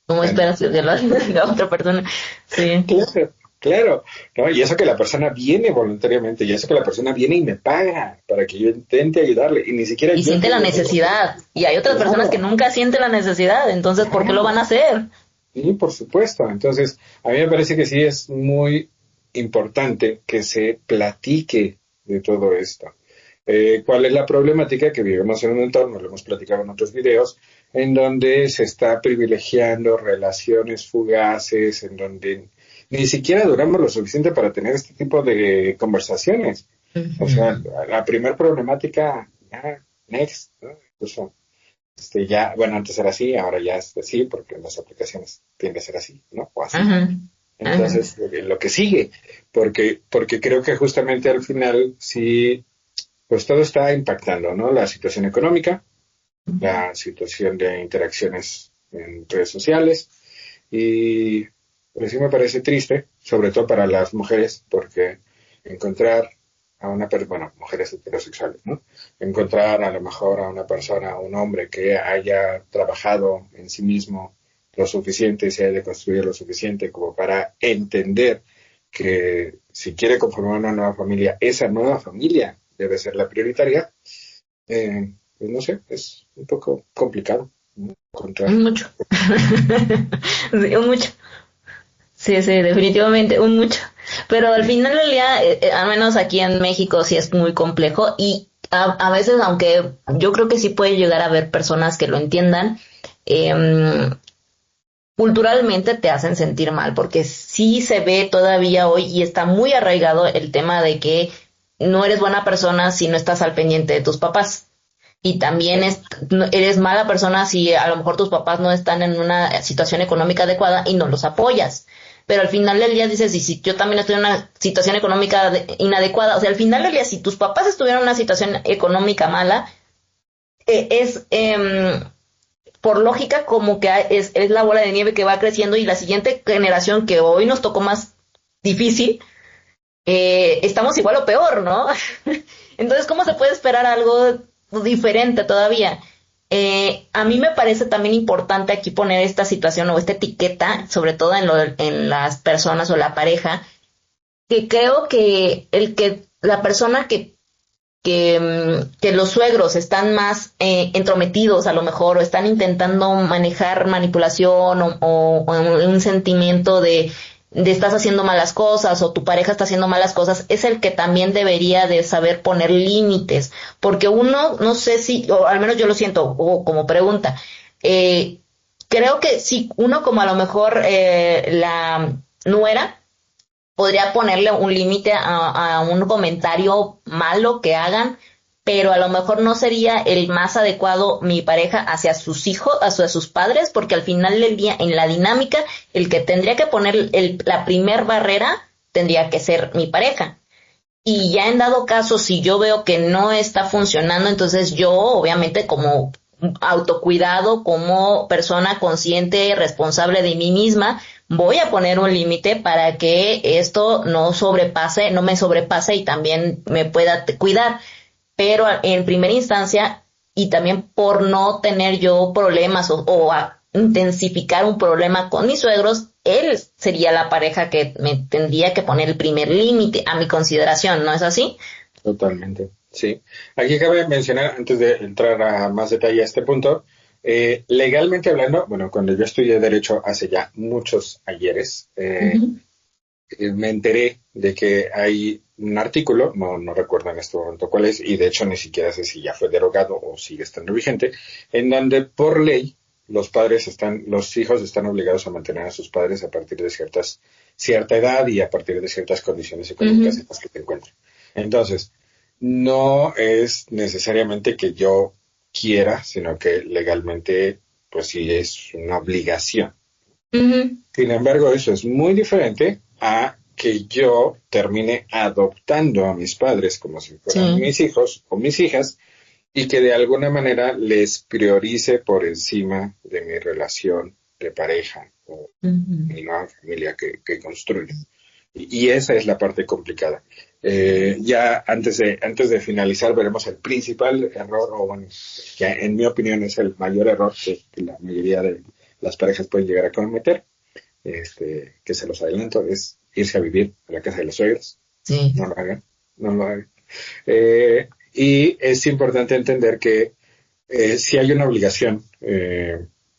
¿Cómo esperas que Entonces, lo haga otra persona? Sí. claro, claro, ¿no? Y eso que la persona viene voluntariamente, y eso que la persona viene y me paga para que yo intente ayudarle, y ni siquiera Y yo siente la tengo todo. necesidad. Y hay otras personas que Claro, nunca sienten la necesidad. Entonces, ¿por qué lo van claro, a hacer? sí, por supuesto. Entonces, a mí me parece que sí es muy importante que se platique de todo esto. ¿Cuál es la problemática? Que vivimos en un entorno, lo hemos platicado en otros videos, en donde se está privilegiando relaciones fugaces, en donde ni siquiera duramos lo suficiente para tener este tipo de conversaciones. O sea, Ujú. la primera problemática, ya, next, ¿no? Incluso, ya, bueno, antes era así, ahora ya es así, porque las aplicaciones tienden a ser así, ¿no? O así. Ajá. Ajá. Entonces, lo que sigue, porque creo que justamente al final sí pues todo está impactando, ¿no? La situación económica, Ujú. la situación de interacciones en redes sociales y pues sí me parece triste, sobre todo para las mujeres, porque encontrar a una persona, bueno, mujeres heterosexuales, ¿no? Encontrar a lo mejor a una persona, a un hombre que haya trabajado en sí mismo lo suficiente, se haya construido lo suficiente como para entender que si quiere conformar una nueva familia, esa nueva familia debe ser la prioritaria, pues no sé, es un poco complicado, ¿no? Encontrar. Un mucho. Sí, un mucho. Sí, sí, definitivamente, un mucho. Pero al final del día, al menos aquí en México, sí es muy complejo y a veces, aunque yo creo que sí puede llegar a haber personas que lo entiendan, em, culturalmente te hacen sentir mal, porque sí se ve todavía hoy y está muy arraigado el tema de que no eres buena persona si no estás al pendiente de tus papás. Y también eres mala persona si a lo mejor tus papás no están en una situación económica adecuada y no los apoyas. Pero al final del día dices, y si yo también estoy en una situación económica inadecuada, o sea, al final del día, si tus papás estuvieran en una situación económica mala, es por lógica como que es la bola de nieve que va creciendo y la siguiente generación que hoy nos tocó más difícil, estamos igual o peor, ¿no? Entonces, ¿cómo se puede esperar algo diferente todavía? A mí me parece también importante aquí poner esta situación o esta etiqueta, sobre todo en las personas o la pareja, que creo que la persona que que los suegros están más entrometidos a lo mejor, o están intentando manejar manipulación o un sentimiento de estás haciendo malas cosas o tu pareja está haciendo malas cosas, es el que también debería de saber poner límites, porque uno, no sé si, o al menos yo lo siento, o como pregunta, creo que si uno como a lo mejor la nuera podría ponerle un límite a un comentario malo que hagan, pero a lo mejor no sería el más adecuado mi pareja hacia sus hijos, hacia sus padres, porque al final del día, en la dinámica, el que tendría que poner la primer barrera tendría que ser mi pareja. Y ya en dado caso, si yo veo que no está funcionando, entonces yo, obviamente, como autocuidado, como persona consciente, responsable de mí misma, voy a poner un límite para que esto no me sobrepase y también me pueda cuidar. Pero en primera instancia, y también por no tener yo problemas o a intensificar un problema con mis suegros, él sería la pareja que me tendría que poner el primer límite a mi consideración, ¿no es así? Totalmente, sí. Aquí cabe mencionar, antes de entrar a más detalle a este punto, legalmente hablando, bueno, cuando yo estudié Derecho hace ya muchos ayeres, Uh-huh. me enteré de que hay un artículo, no recuerdo en este momento cuál es, y de hecho ni siquiera sé si ya fue derogado o sigue estando vigente, en donde por ley los hijos están obligados a mantener a sus padres a partir de cierta edad y a partir de ciertas condiciones económicas Uh-huh. en las que te encuentren. Entonces, no es necesariamente que yo quiera, sino que legalmente, pues sí es una obligación. Uh-huh. Sin embargo, eso es muy diferente a que yo termine adoptando a mis padres como si fueran Sí. mis hijos o mis hijas y que de alguna manera les priorice por encima de mi relación de pareja o Uh-huh. mi nueva familia que construyo. Y esa es la parte complicada. Ya antes de finalizar veremos el principal error, o bueno, que en mi opinión es el mayor error que la mayoría de las parejas pueden llegar a cometer, que se los adelanto, es irse a vivir a la casa de los suegros. Sí. No lo hagan, no lo hagan. Y es importante entender que si hay una obligación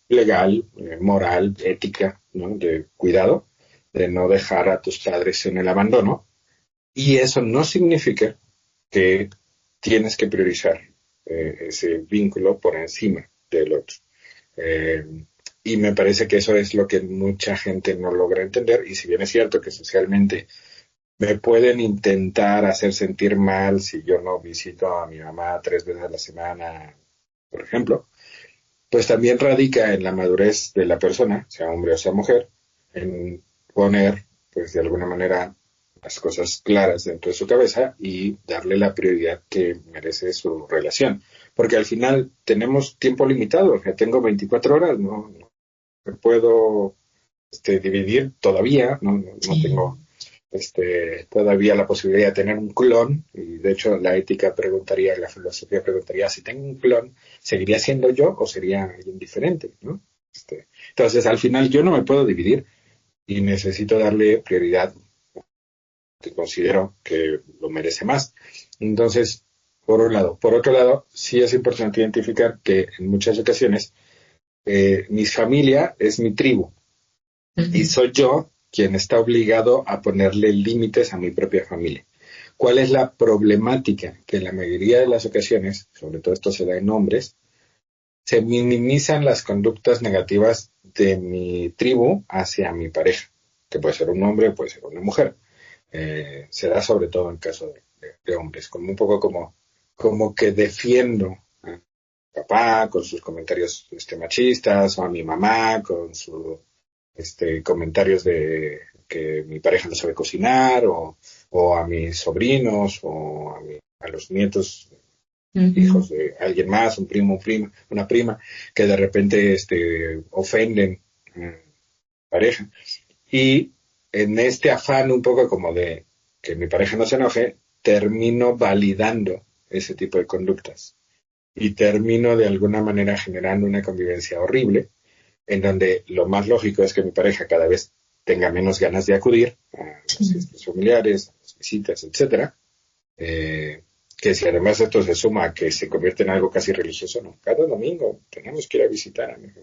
legal, moral, ética, ¿no? De cuidado, de no dejar a tus padres en el abandono, y eso no significa que tienes que priorizar ese vínculo por encima del otro. Eh, y me parece que eso es lo que mucha gente no logra entender, y si bien es cierto que socialmente me pueden intentar hacer sentir mal si yo no visito a mi mamá 3 veces a la semana, por ejemplo, pues también radica en la madurez de la persona, sea hombre o sea mujer, en poner, pues de alguna manera, las cosas claras dentro de su cabeza y darle la prioridad que merece su relación. Porque al final tenemos tiempo limitado, o sea, tengo 24 horas, no me puedo dividir todavía, no Sí. tengo todavía la posibilidad de tener un clon, y de hecho la ética preguntaría, la filosofía preguntaría, si tengo un clon, ¿seguiría siendo yo o sería alguien diferente? ¿No? Entonces, al final yo no me puedo dividir y necesito darle prioridad que considero que lo merece más. Entonces, por un lado. Por otro lado, sí es importante identificar que en muchas ocasiones mi familia es mi tribu y Uh-huh. soy yo quien está obligado a ponerle límites a mi propia familia. ¿Cuál es la problemática? Que en la mayoría de las ocasiones, sobre todo esto se da en hombres, se minimizan las conductas negativas de mi tribu hacia mi pareja, que puede ser un hombre, puede ser una mujer. Se da sobre todo en caso de hombres, como un poco como que defiendo a mi papá con sus comentarios machistas, o a mi mamá con sus comentarios de que mi pareja no sabe cocinar, o a mis sobrinos, o a los nietos, Uh-huh. hijos de alguien más, un primo, una prima, que de repente ofenden a mi pareja. Y en este afán un poco como de que mi pareja no se enoje, termino validando ese tipo de conductas y termino de alguna manera generando una convivencia horrible en donde lo más lógico es que mi pareja cada vez tenga menos ganas de acudir a las Sí. fiestas familiares, a las visitas, etcétera, que si además esto se suma a que se convierte en algo casi religioso, no, cada domingo tenemos que ir a visitar a mi hijo.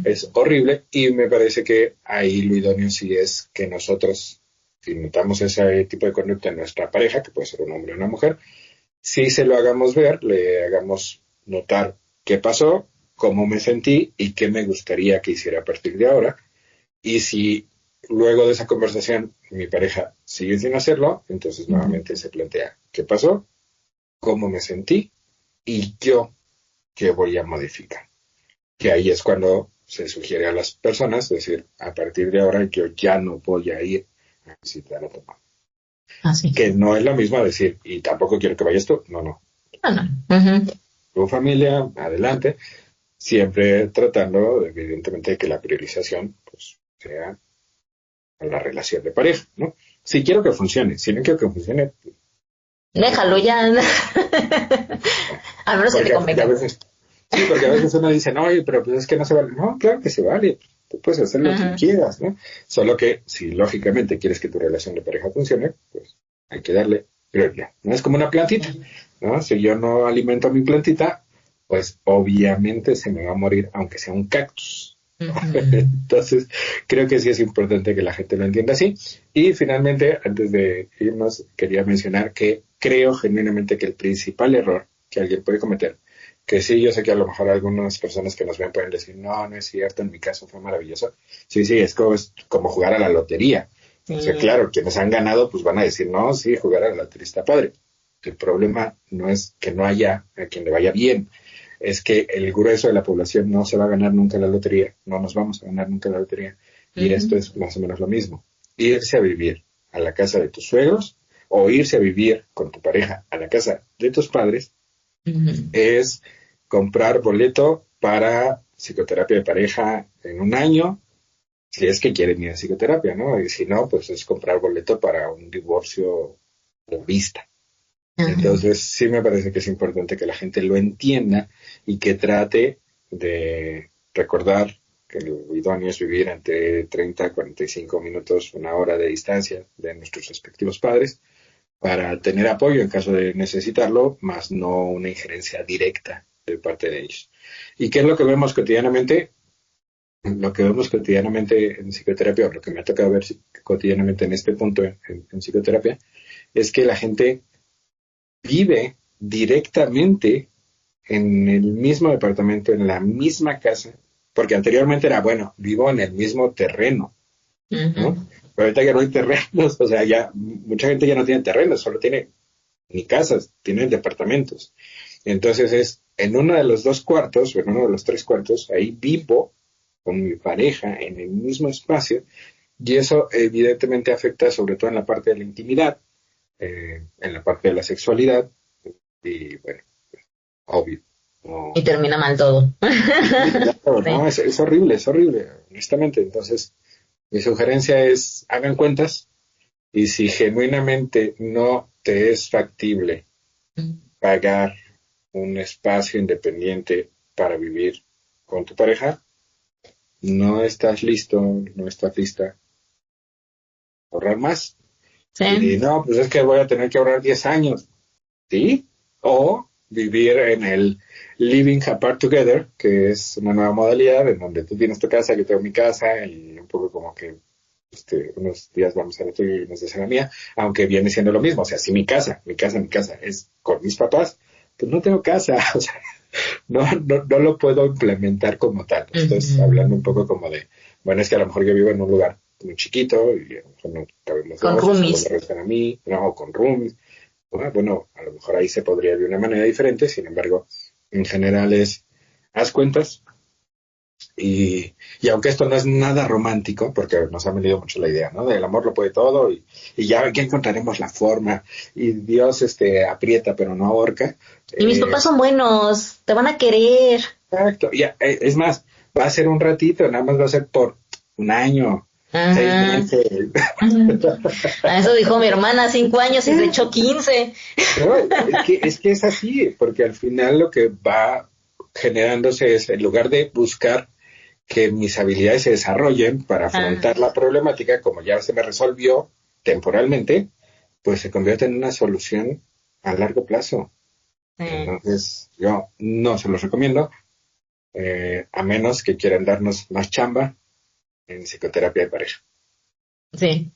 Es horrible y me parece que ahí lo idóneo sí es que nosotros, si notamos ese tipo de conducta en nuestra pareja, que puede ser un hombre o una mujer, sí se lo hagamos ver, le hagamos notar qué pasó, cómo me sentí y qué me gustaría que hiciera a partir de ahora. Y si luego de esa conversación mi pareja sigue sin hacerlo, entonces nuevamente se plantea qué pasó, cómo me sentí y yo qué voy a modificar. Que ahí es cuando se sugiere a las personas, decir, a partir de ahora yo ya no voy a ir a visitar a tu mamá. Así. Que no es lo mismo decir, y tampoco quiero que vayas tú, no. Tu familia, adelante, siempre tratando, evidentemente, de que la priorización pues, sea a la relación de pareja, ¿no? Si quiero que funcione, si no quiero que funcione... Déjalo ya. A menos que te convenga. Sí, porque a veces uno dice, no, pero pues es que no se vale. No, claro que se vale. Tú puedes hacer lo que quieras, ¿no? Solo que si lógicamente quieres que tu relación de pareja funcione, pues hay que darle prioridad. No es como una plantita, ¿no? Si yo no alimento a mi plantita, pues obviamente se me va a morir, aunque sea un cactus. Entonces, creo que sí es importante que la gente lo entienda así. Y finalmente, antes de irnos, quería mencionar que creo genuinamente que el principal error que alguien puede cometer, que sí, yo sé que a lo mejor algunas personas que nos ven pueden decir, no es cierto, en mi caso fue maravilloso. Sí, es como jugar a la lotería. O sea, claro, quienes han ganado, pues van a decir, no, sí, jugar a la lotería está padre. El problema no es que no haya a quien le vaya bien, es que el grueso de la población no se va a ganar nunca la lotería, no nos vamos a ganar nunca la lotería. Y esto es más o menos lo mismo. Irse a vivir a la casa de tus suegros o irse a vivir con tu pareja a la casa de tus padres es comprar boleto para psicoterapia de pareja en un año, si es que quieren ir a psicoterapia, ¿no? Y si no, pues es comprar boleto para un divorcio de vista. Entonces, sí me parece que es importante que la gente lo entienda y que trate de recordar que lo idóneo es vivir entre 30 a 45 minutos, una hora de distancia de nuestros respectivos padres para tener apoyo en caso de necesitarlo, más no una injerencia directa de parte de ellos. ¿Y qué es lo que vemos cotidianamente? Lo que vemos cotidianamente en psicoterapia, o lo que me ha tocado ver cotidianamente en este punto en psicoterapia, es que la gente vive directamente en el mismo departamento, en la misma casa, porque anteriormente era, bueno, vivo en el mismo terreno, ¿no? Pero ahorita ya no hay terrenos, o sea, ya mucha gente ya no tiene terrenos, solo tiene ni casas, tienen departamentos. Entonces es en uno de los 2 cuartos, o en uno de los 3 cuartos, ahí vivo con mi pareja en el mismo espacio, y eso evidentemente afecta sobre todo en la parte de la intimidad, en la parte de la sexualidad, y bueno, obvio. No. Y termina mal todo. Claro, no, es horrible, honestamente. Entonces, mi sugerencia es, hagan cuentas, y si genuinamente no te es factible pagar un espacio independiente para vivir con tu pareja, no estás listo, no estás lista a ahorrar más. Sí. Y no, pues es que voy a tener que ahorrar 10 años, ¿sí? O vivir en el Living Apart Together, que es una nueva modalidad en donde tú tienes tu casa, yo tengo mi casa, y un poco como que unos días vamos a la tuya y unos días a la mía, aunque viene siendo lo mismo. O sea, si mi casa es con mis papás, pues no tengo casa, o sea, no lo puedo implementar como tal. Entonces, hablando un poco como de, bueno, es que a lo mejor yo vivo en un lugar muy chiquito y a lo mejor no cabemos con roomies. A mí, no, con roomies. Bueno, a lo mejor ahí se podría de una manera diferente, sin embargo, en general es, haz cuentas, y aunque esto no es nada romántico, porque nos ha venido mucho la idea, ¿no? Del amor lo puede todo, y ya encontraremos la forma, y Dios aprieta pero no ahorca. Y mis papás son buenos, te van a querer. Exacto, es más, va a ser un ratito, nada más va a ser por un año. 6 meses. A eso dijo mi hermana, 5 años y se echó 15. No, es que es así, porque al final lo que va generándose es, en lugar de buscar que mis habilidades se desarrollen para afrontar la problemática, como ya se me resolvió temporalmente, pues se convierte en una solución a largo plazo. Entonces, yo no se los recomiendo, a menos que quieran darnos más chamba en psicoterapia de pareja. Sí,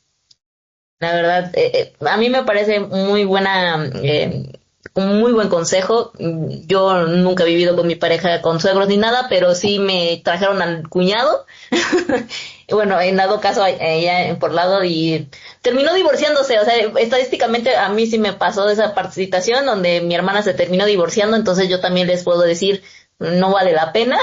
la verdad, a mí me parece muy buena, un muy buen consejo. Yo nunca he vivido con mi pareja con suegros ni nada, pero sí me trajeron al cuñado. Y bueno, en dado caso, ella por lado y terminó divorciándose. O sea, estadísticamente a mí sí me pasó esa situación donde mi hermana se terminó divorciando, entonces yo también les puedo decir, no vale la pena.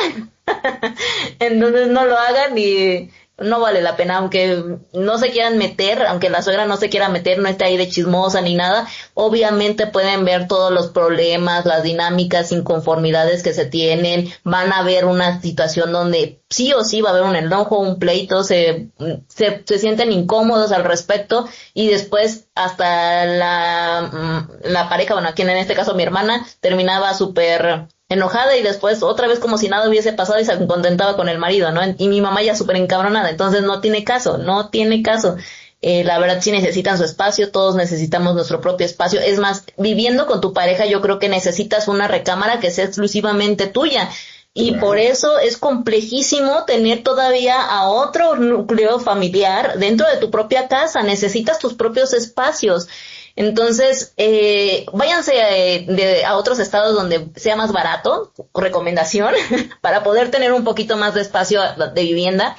Entonces no lo hagan y no vale la pena, aunque no se quieran meter, aunque la suegra no se quiera meter, no esté ahí de chismosa ni nada, obviamente pueden ver todos los problemas, las dinámicas, inconformidades que se tienen, van a ver una situación donde sí o sí va a haber un enojo, un pleito, se sienten incómodos al respecto y después hasta la pareja, bueno, quien en este caso mi hermana, terminaba súper enojada y después otra vez como si nada hubiese pasado y se contentaba con el marido, ¿no? Y mi mamá ya súper encabronada, entonces no tiene caso, no tiene caso. La verdad sí necesitan su espacio, todos necesitamos nuestro propio espacio. Es más, viviendo con tu pareja yo creo que necesitas una recámara que sea exclusivamente tuya. Y Claro. por eso es complejísimo tener todavía a otro núcleo familiar dentro de tu propia casa. Necesitas tus propios espacios. Entonces, váyanse a otros estados donde sea más barato, recomendación, para poder tener un poquito más de espacio de vivienda.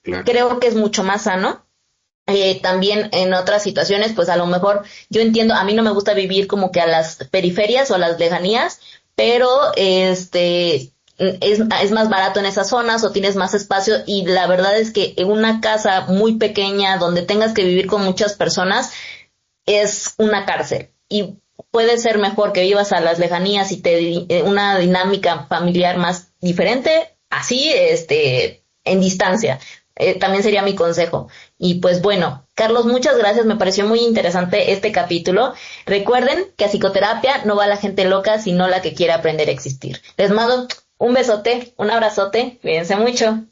Claro. Creo que es mucho más sano. También en otras situaciones, pues a lo mejor yo entiendo, a mí no me gusta vivir como que a las periferias o a las lejanías, pero es más barato en esas zonas o tienes más espacio y la verdad es que en una casa muy pequeña donde tengas que vivir con muchas personas, es una cárcel y puede ser mejor que vivas a las lejanías y una dinámica familiar más diferente, así, en distancia. También sería mi consejo. Y pues bueno, Carlos, muchas gracias, me pareció muy interesante este capítulo. Recuerden que a psicoterapia no va la gente loca, sino la que quiere aprender a existir. Les mando un besote, un abrazote, cuídense mucho.